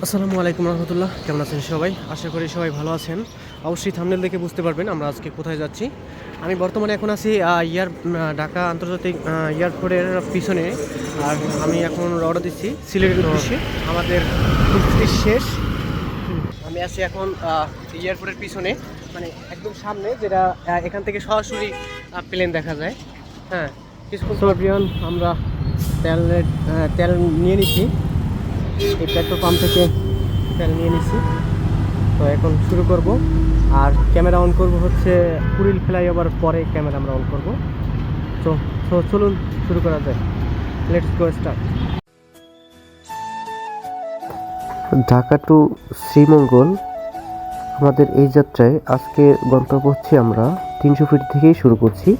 আসসালামু আলাইকুম রহমতুল্লাহ, কেমন আছেন সবাই? আশা করি সবাই ভালো আছেন। অবশ্যই থাম্বনেল দেখে বুঝতে পারবেন আমরা আজকে কোথায় যাচ্ছি। আমি বর্তমানে এখন আছি ঢাকা আন্তর্জাতিক এয়ারপোর্টের পিছনে। আর আমি এখন রওনা দিচ্ছি সিলেটের উদ্দেশ্যে। আমাদের প্রস্তুতি শেষ। আমি আছি এখন এয়ারপোর্টের পিছনে, মানে একদম সামনে, যেটা এখান থেকে সরাসরি প্লেন দেখা যায়। হ্যাঁ, কিছুক্ষণ পর আমরা তেল নিয়ে নিচ্ছি। এই পেট্রোল পাম্প থেকে তেল নিয়ে নিচ্ছি। তো এখন শুরু করব। আর ক্যামেরা অন করব হচ্ছে কুড়িল ফ্লাইওভার পরে ক্যামেরা আমরা অন করব। তো চলুন শুরু করা যায়। Let's go start. Dhaka to Sreemangal আমাদের এই যাত্রায় আজকে গন্তব্য হচ্ছে আমরা 300 ফিট থেকেই শুরু করছি।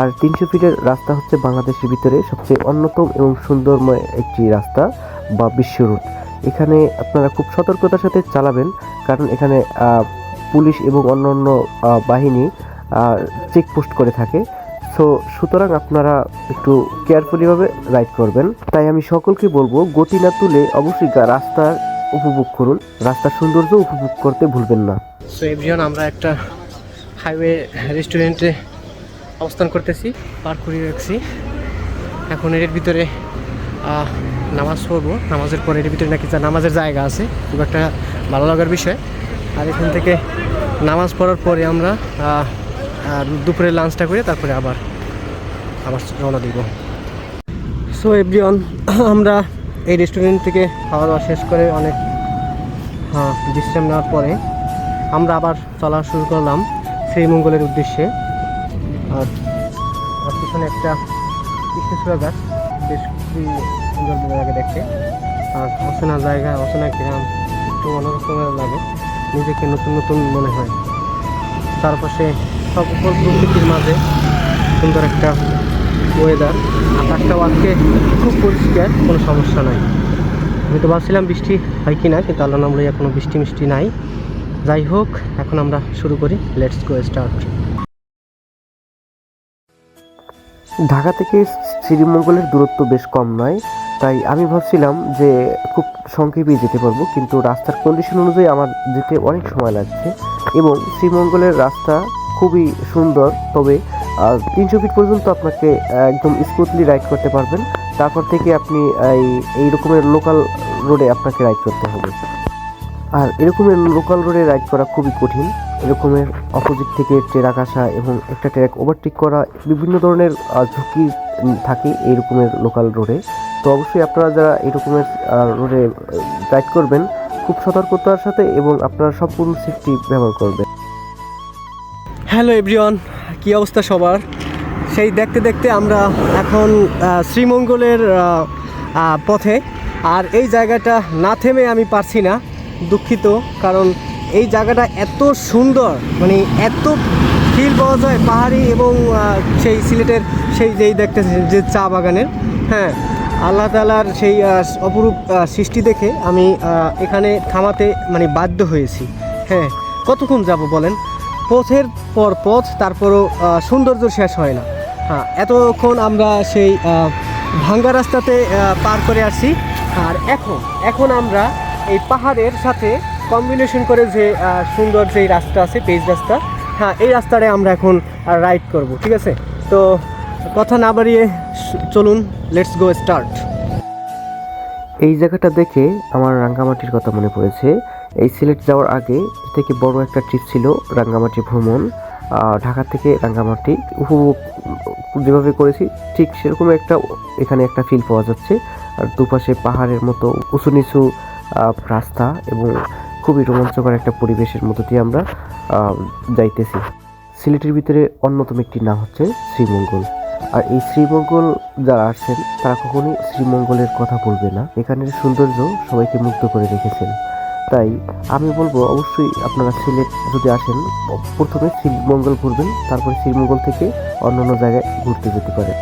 আর 300 ফিটের রাস্তা হচ্ছে বাংলাদেশের ভিতরে সবচেয়ে অন্যতম এবং সুন্দরময় একটি রাস্তা বা বিশ্ব রুট। এখানে আপনারা খুব সতর্কতার সাথে চালাবেন, কারণ এখানে পুলিশ এবং অন্যান্য বাহিনী চেকপোস্ট করে থাকে। সুতরাং আপনারা একটু কেয়ারফুলিভাবে রাইড করবেন। তাই আমি সকলকে বলবো, গতি না তুলে অবশ্যই রাস্তার উপভোগ করুন, রাস্তার সৌন্দর্য উপভোগ করতে ভুলবেন না। সো এভরিওয়ান, আমরা একটা হাইওয়ে রেস্টুরেন্টে অবস্থান করতেছি, পার করে রাখছি। এখন এর ভিতরে নামাজ পড়বো। নামাজের পরে এর ভিতরে নাকি নামাজের জায়গা আছে, খুব একটা ভালো লাগার বিষয়। আর এখান থেকে নামাজ পড়ার পরে আমরা দুপুরে লাঞ্চটা করে তারপরে আবার রওনা দিব। সো এভরিওয়ান, আমরা এই রেস্টুরেন্ট থেকে খাওয়া দাওয়া শেষ করে অনেক বিশ্রাম নেওয়ার পরে আমরা আবার চলা শুরু করলাম শ্রীমঙ্গলের উদ্দেশ্যে। আর পিছনে একটা কৃষ্ণচূড়া গাছ, বেশ খুবই সুন্দর লাগে দেখতে। আর অচেনা জায়গা, অচেনা গ্রাম, একটু অন্যরকমের লাগে, নিজেকে নতুন নতুন মনে হয়। চারপাশে সব উপর প্রকৃতির মাঝে সুন্দর একটা ওয়েদার। আকাশটাও আজকে খুব পরিষ্কার, কোনো সমস্যা নাই। আমি তো ভাবছিলাম বৃষ্টি হয় কি না, কিন্তু আল্লাহ নাম লইয়া কোনো বৃষ্টি মিষ্টি নাই। যাই হোক, এখন আমরা শুরু করি। Let's go start. ঢাকা থেকে শ্রীমঙ্গলের দূরত্ব বেশ কম নয়, তাই আমি ভাবছিলাম যে খুব সংক্ষেপেই যেতে পারবো, কিন্তু রাস্তার কন্ডিশন অনুযায়ী আমার যেতে অনেক সময় লাগছে। এবং শ্রীমঙ্গলের রাস্তা খুবই সুন্দর, তবে 300 ফিট পর্যন্ত আপনাকে একদম স্মুথলি রাইড করতে পারবেন। তারপর থেকে আপনি এই রকমের লোকাল রোডে আপনাকে রাইড করতে হবে। আর এরকমের লোকাল রোডে রাইড করা খুবই কঠিন। এরকমের অপোজিট থেকে ট্রাক আসা এবং একটা ট্রাক ওভারটেক করা, বিভিন্ন ধরনের ঝুঁকি থাকে এই রকমের লোকাল রোডে। তো অবশ্যই আপনারা যারা এরকমের রোডে রাইড করবেন, খুব সতর্কতার সাথে এবং আপনারা সম্পূর্ণ সেফটি ব্যবহার করবেন। হ্যালো এভরিওয়ান, কী অবস্থা সবার? সেই দেখতে দেখতে আমরা এখন শ্রীমঙ্গলের পথে। আর এই জায়গাটা না থেমে আমি পারছি না, দুঃখিত। কারণ এই জায়গাটা এত সুন্দর, মানে এত ফিল পাওয়া যায় পাহাড়ি এবং সেই সিলেটের সেই যেই দেখতেছে যে চা বাগানের। হ্যাঁ, আল্লাহ তাআলার সেই অপরূপ সৃষ্টি দেখে আমি এখানে থামাতে মানে বাধ্য হয়েছি। হ্যাঁ, কতক্ষণ যাব বলেন? পথের পর পথ, তারপরও সৌন্দর্য শেষ হয় না। হ্যাঁ, এতক্ষণ আমরা সেই ভাঙ্গা রাস্তাতে পার করে আসছি। আর এখন আমরা এই পাহাড়ের সাথে কম্বিনেশন করে যে সুন্দর যেই রাস্তা আছে, পেজ রাস্তা, হ্যাঁ, এই রাস্তাটায় আমরা এখন রাইড করব। ঠিক আছে, তো কথা না বাড়িয়ে চলুন, লেটস গো স্টার্ট। এই জায়গাটা দেখে আমার রাঙ্গামাটির কথা মনে পড়েছে। এই সিলেট যাওয়ার আগে থেকে বড় একটা ট্রিপ ছিল রাঙ্গামাটি ভ্রমণ। ঢাকা থেকে রাঙ্গামাটি উপভোগ যেভাবে করেছি, ঠিক সেরকম এখানে একটা ফিল পাওয়া যাচ্ছে। আর দুপাশে পাহাড়ের মতো উঁচু নিচু রাস্তা এবং খুবই রোমাঞ্চকর একটা পরিবেশের মধ্য দিয়ে আমরা যাইতেছি। সিলেটের ভিতরে অন্যতম একটি নাম হচ্ছে শ্রীমঙ্গল। আর এই শ্রীমঙ্গল যারা আসছেন তারা কখনোই শ্রীমঙ্গলের কথা বলবে না। এখানের সৌন্দর্য সবাইকে মুগ্ধ করে রেখেছেন। তাই আমি বলবো, অবশ্যই আপনারা সিলেট যদি আসেন, প্রথমে শ্রীমঙ্গল ঘুরবেন, তারপরে শ্রীমঙ্গল থেকে অন্যান্য জায়গায় ঘুরতে যেতে পারেন।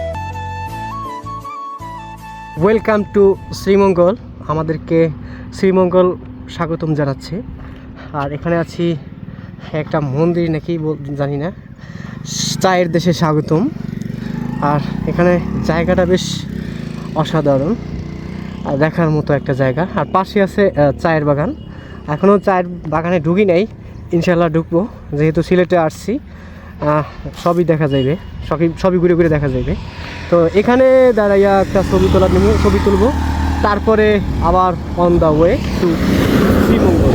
Welcome to Sreemangal. আমাদেরকে শ্রীমঙ্গল স্বাগতম জানাচ্ছে। আর এখানে আছি একটা মন্দির নাকি জানি না, চায়ের দেশে স্বাগতম। আর এখানে জায়গাটা বেশ অসাধারণ। দেখার মতো একটা জায়গা। আর পাশে আছে চায়ের বাগান। এখনও চায়ের বাগানে ঢুকি নাই, ইনশাল্লাহ ঢুকবো, যেহেতু সিলেটে আসছি। সবই দেখা যাইবে, সবই ঘুরে ঘুরে দেখা যাইবে। তো এখানে দাঁড়াইয়া একটা ছবি তুলবো, তারপরে আবার on the way to Sreemangal.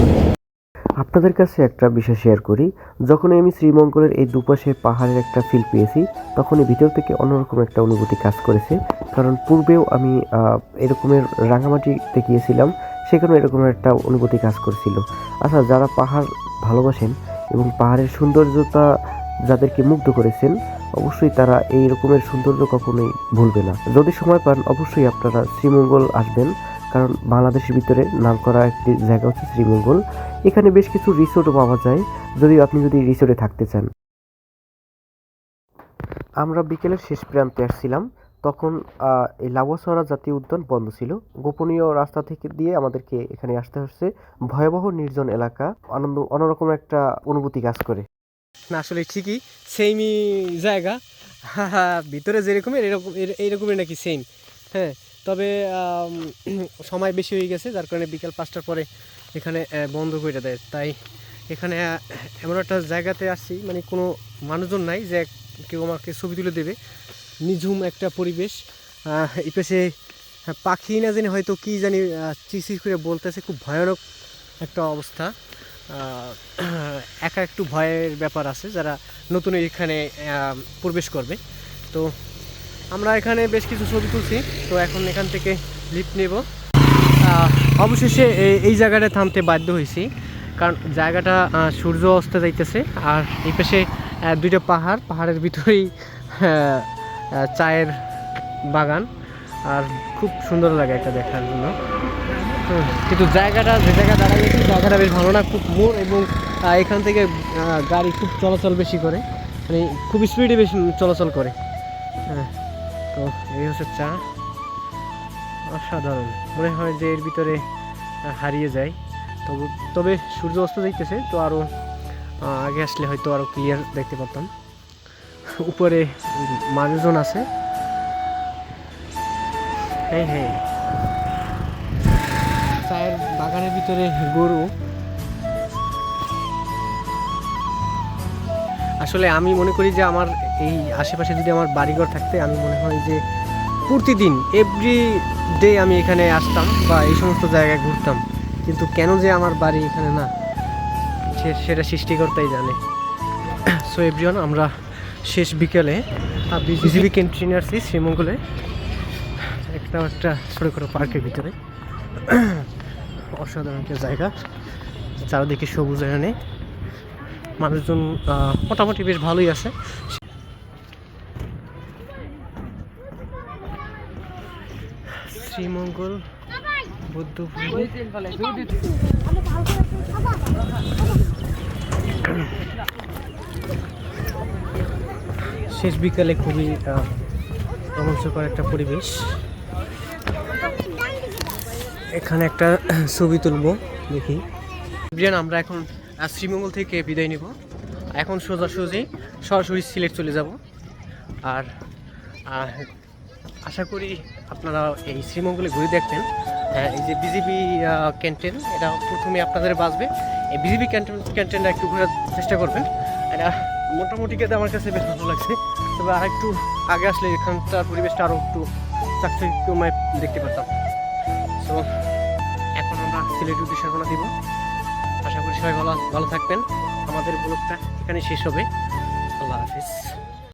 আপনাদের কাছে একটা বিষয় শেয়ার করি, যখনই আমি শ্রীমঙ্গলের এই দুপাশে পাহাড়ের একটা ফিল পেয়েছি, তখনই ভিতর থেকে অন্যরকম একটা অনুভূতি কাজ করেছে। কারণ পূর্বেও আমি এরকমের রাঙামাটিতে গিয়েছিলাম, সেখানেও এরকমের একটা অনুভূতি কাজ করছিল। আচ্ছা, যারা পাহাড় ভালোবাসেন এবং পাহাড়ের সৌন্দর্যতা যাদেরকে মুগ্ধ করেছেন, অবশ্যই তারা এই রকমের সৌন্দর্য কখনোই ভুলবে না। যদি সময় পান অবশ্যই আপনারা শ্রীমঙ্গল আসবেন, কারণ বাংলাদেশের ভিতরে নামকরা একটি জায়গা হচ্ছে শ্রীমঙ্গল। এখানে বেশ কিছু রিসোর্টও পাওয়া যায়, আপনি যদি রিসোর্টে থাকতে চান। আমরা বিকেলের শেষ প্রান্তে আসছিলাম, তখন এই লাউয়াছড়া জাতীয় উদ্যান বন্ধ ছিল। গোপনীয় রাস্তা থেকে দিয়ে আমাদেরকে এখানে আসতে হচ্ছে। ভয়াবহ নির্জন এলাকা, অন্যরকম একটা অনুভূতি কাজ করে। না আসলে ঠিকই সেমই জায়গা, ভিতরে যেরকমের এইরকমের নাকি সেম। হ্যাঁ, তবে সময় বেশি হয়ে গেছে, যার কারণে বিকাল 5টার পরে এখানে বন্ধ করে দেয়। তাই এখানে এমন একটা জায়গাতে আসছি, মানে কোনো মানুষজন নাই যে কেউ আমাকে ছবি তুলে দেবে। নিঝুম একটা পরিবেশ, এই পাশে পাখি না জানি হয়তো কি জানি চিচির করে বলতেছে, খুব ভয়ানক একটা অবস্থা। একা একটু ভয়ের ব্যাপার আছে যারা নতুন এখানে প্রবেশ করবে। তো আমরা এখানে বেশ কিছু ছবি তুলছি, তো এখন এখান থেকে লিফট নেব। অবশেষে এই জায়গাটা থামতে বাধ্য হয়েছি, কারণ জায়গাটা সূর্য অস্ত যাইতেছে। আর এই পাশে দুইটা পাহাড়ের ভিতরেই চায়ের বাগান, আর খুব সুন্দর লাগে এটা দেখার জন্য। কিন্তু জায়গাটা যে জায়গায় দাঁড়াইছি জায়গাটা বেশ ভালো না, খুব মোড়, এবং এখান থেকে গাড়ি খুব চলাচল বেশি করে, মানে খুব স্পিডে বেশি চলাচল করে। হ্যাঁ, তো এই হচ্ছে চা, অসাধারণ, মনে হয় যে এর ভিতরে হারিয়ে যায়। তবে সূর্য অস্ত যাইতেছে, তো আরও আগে আসলে হয়তো আরও ক্লিয়ার দেখতে পারতাম। উপরে মানুষজন আছে। হ্যাঁ হ্যাঁ, চায়ের বাগানের ভিতরে গরু। আসলে আমি মনে করি যে আমার এই আশেপাশে যদি আমার বাড়িঘর থাকতে, আমি মনে হয় যে প্রতিদিন এভরি ডে আমি এখানে আসতাম বা এই সমস্ত জায়গায় ঘুরতাম। কিন্তু কেন যে আমার বাড়ি এখানে না, সেটা সৃষ্টিকর্তাই জানে। সো এভরিওয়ান, আমরা শেষ বিকেলে বিজিবি ক্যান্টিনে আসছি শ্রীমঙ্গলে, একটা ছোটোখাটো পার্কের ভিতরে। অসাধারণ একটা জায়গা, চারদিকে সবুজ, এখানে মানুষজন মোটামুটি বেশ ভালোই আছে। শ্রীমঙ্গল বৌদ্ধ শেষ বিকালে খুবই রোমাঞ্চকর একটা পরিবেশ। এখানে একটা ছবি তুলবো, দেখি। আমরা এখন শ্রীমঙ্গল থেকে বিদায় নিব, এখন সরাসরি সিলেট চলে যাব। আর আশা করি আপনারা এই শ্রীমঙ্গলে ঘুরে দেখবেন। এই যে বিজিবি ক্যান্টিন, এটা প্রথমে আপনাদের বাসবে। এই বিজিবি ক্যান্টিনটা একটু ঘোরার চেষ্টা করবেন। এটা মোটামুটি খেতে আমার কাছে বেশ ভালো লাগছে, তবে আর একটু আগে আসলে এখানটার পরিবেশটা আরও একটু চাকচিক্যময় দেখতে পেতাম। সো এখন আমরা সিলেটের উদ্দেশ্যে রওনা দিব। আশা করি সবাই ভালো থাকবেন। আমাদের ব্লগটা এখানে শেষ হবে। আল্লাহ হাফিজ।